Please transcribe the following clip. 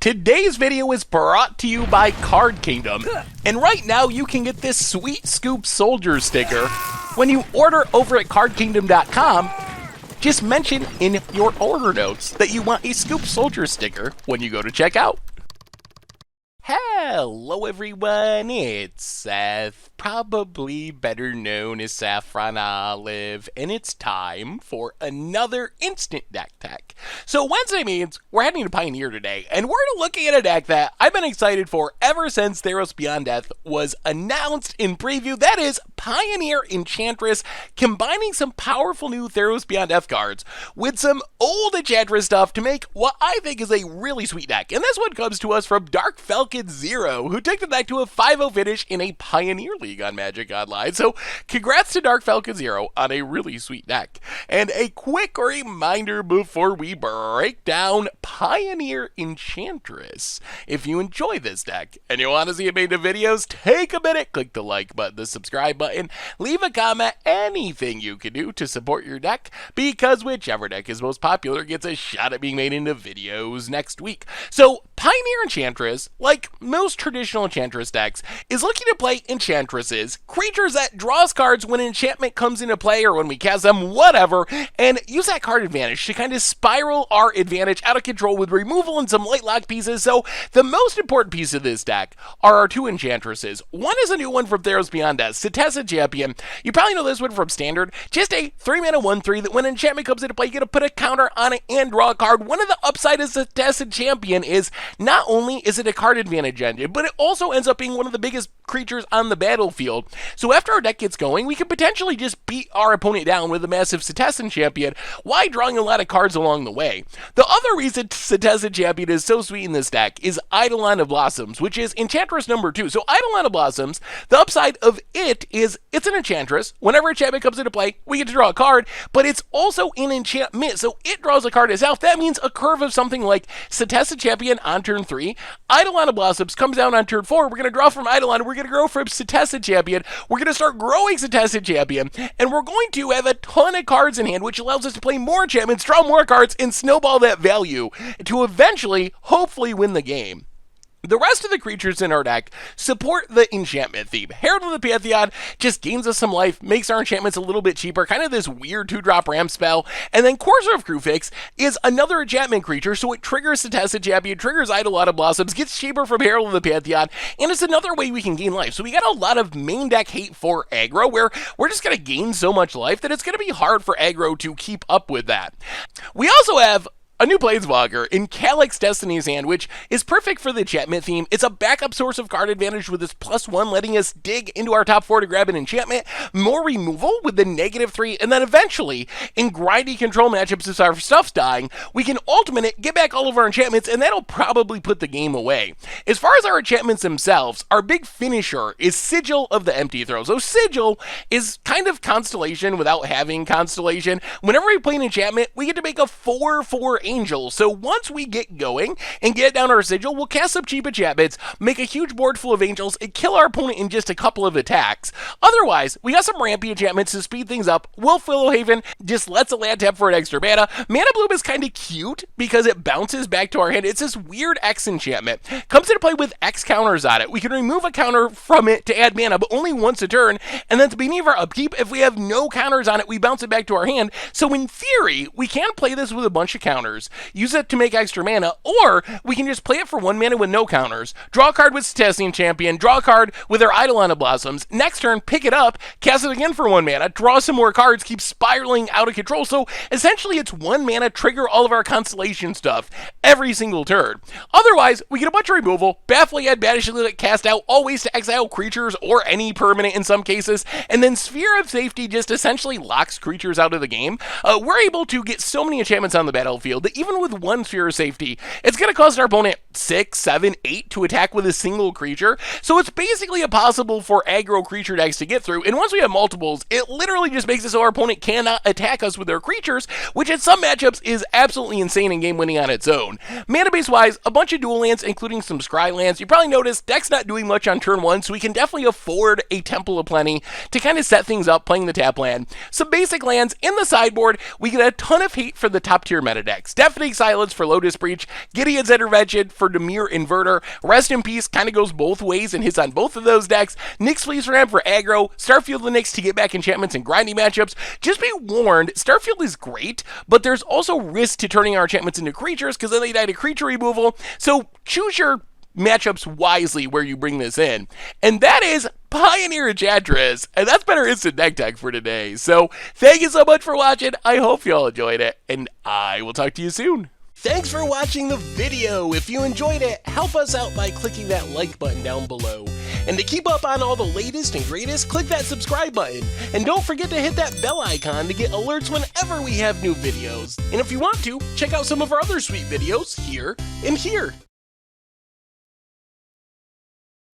Today's video is brought to you by Card Kingdom, and right now you can get this sweet Scoop Soldier sticker when you order over at cardkingdom.com. Just mention in your order notes that you want a Scoop Soldier sticker when you go to checkout. Hello everyone, it's Seth, probably better known as Saffron Olive, and it's time for another instant deck tech. So Wednesday means we're heading to Pioneer today, and we're looking at a deck that I've been excited for ever since Theros Beyond Death was announced in preview. That is Pioneer Enchantress, combining some powerful new Theros Beyond Death cards with some old Enchantress stuff to make what I think is a really sweet deck. And this one comes to us from Dark Falcon Zero, who took the deck to a 5-0 finish in a Pioneer League on Magic Online. So congrats to Dark Falcon Zero on a really sweet deck. And a quick reminder before we break down Pioneer Enchantress. If you enjoy this deck and you want to see it made into videos, take a minute, click the like button, the subscribe button, leave a comment, anything you can do to support your deck, because whichever deck is most popular gets a shot at being made into videos next week. So Pioneer Enchantress, like most traditional Enchantress decks, is looking to play Enchantresses, creatures that draws cards when an enchantment comes into play or when we cast them, whatever, and use that card advantage to kind of spiral our advantage out of control with removal and some light lock pieces. So the most important piece of this deck are our two Enchantresses. One is a new one from Theros Beyond Death, Setessan Champion. You probably know this one from Standard. Just a 3-mana 1/3 that when an enchantment comes into play, you get to put a counter on it and draw a card. One of the upside of Setessan Champion is not only is it a card advantage engine, but it also ends up being one of the biggest creatures on the battlefield. So after our deck gets going, we can potentially just beat our opponent down with a massive Setessan Champion while drawing a lot of cards along the way. The other reason Setessan Champion is so sweet in this deck is Eidolon of Blossoms, which is Enchantress number 2. So Eidolon of Blossoms, the upside of it is it's an Enchantress. Whenever enchantment comes into play, we get to draw a card, but it's also an enchantment, so it draws a card itself. That means a curve of something like Setessan Champion on turn 3, Eidolon of Blossoms comes down on turn 4, we're going to draw from Eidolon, we're going to grow from Setessan Champion, we're going to start growing Setessan Champion, and we're going to have a ton of cards in hand, which allows us to play more enchantments, draw more cards, and snowball that value to eventually, hopefully, win the game. The rest of the creatures in our deck support the enchantment theme. Herald of the Pantheon just gains us some life, makes our enchantments a little bit cheaper, kind of this weird 2-drop ram spell. And then Courser of Crufix is another enchantment creature, so it triggers Setessan Champion, triggers Eidolon of Blossoms, gets cheaper from Herald of the Pantheon, and it's another way we can gain life. So we got a lot of main deck hate for aggro, where we're just going to gain so much life that it's going to be hard for aggro to keep up with that. We also have a new Planeswalker in Calyx Destiny's Hand, which is perfect for the enchantment theme. It's a backup source of card advantage with its +1, letting us dig into our top 4 to grab an enchantment, more removal with the -3, and then eventually, in grindy control matchups if our stuff's dying, we can ultimate it, get back all of our enchantments, and that'll probably put the game away. As far as our enchantments themselves, our big finisher is Sigil of the Empty Throw. So Sigil is kind of Constellation without having Constellation. Whenever we play an enchantment, we get to make a 4/4 Angel. So once we get going and get down our Sigil, we'll cast some cheap enchantments, make a huge board full of angels, and kill our opponent in just a couple of attacks. Otherwise, we got some rampy enchantments to speed things up. Wolf Willowhaven just lets a land tap for an extra mana. Mana Bloom is kind of cute because it bounces back to our hand. It's this weird X enchantment. Comes into play with X counters on it. We can remove a counter from it to add mana, but only once a turn. And then at the beginning of our upkeep, if we have no counters on it, we bounce it back to our hand. So in theory, we can play this with a bunch of counters, use it to make extra mana, or we can just play it for 1 mana with no counters, draw a card with Setessan Champion, draw a card with our Eidolon of Blossoms, next turn pick it up, cast it again for 1 mana, draw some more cards, keep spiraling out of control. So essentially it's 1 mana, trigger all of our Constellation stuff every single turn. Otherwise, we get a bunch of removal, Baffling Head, Banishing Limit, cast out, all ways to exile creatures or any permanent in some cases, and then Sphere of Safety just essentially locks creatures out of the game. We're able to get so many enchantments on the battlefield that even with 1 Sphere of Safety, it's going to cost our opponent 6, 7, 8 to attack with a single creature. So it's basically impossible for aggro creature decks to get through. And once we have multiples, it literally just makes it so our opponent cannot attack us with their creatures, which in some matchups is absolutely insane and game winning on its own. Mana base wise, a bunch of dual lands, including some scry lands. You probably noticed deck's not doing much on turn 1, so we can definitely afford a Temple of Plenty to kind of set things up playing the tap land. Some basic lands in the sideboard. We get a ton of hate for the top tier meta decks. Deafening Silence for Lotus Breach, Gideon's Intervention for for Dimir Inverter. Rest in Peace kind of goes both ways and hits on both of those decks. Nyx Fleece Ram for aggro. Starfield the Nyx to get back enchantments and grinding matchups. Just be warned, Starfield is great, but there's also risk to turning our enchantments into creatures because then they die to creature removal. So choose your matchups wisely where you bring this in. And that is Pioneer Enchantress. And that's been our instant deck tech for today. So thank you so much for watching. I hope you all enjoyed it, and I will talk to you soon. Thanks for watching the video. If you enjoyed it, help us out by clicking that like button down below. And to keep up on all the latest and greatest, click that subscribe button. And don't forget to hit that bell icon to get alerts whenever we have new videos. And if you want to, check out some of our other sweet videos here and here.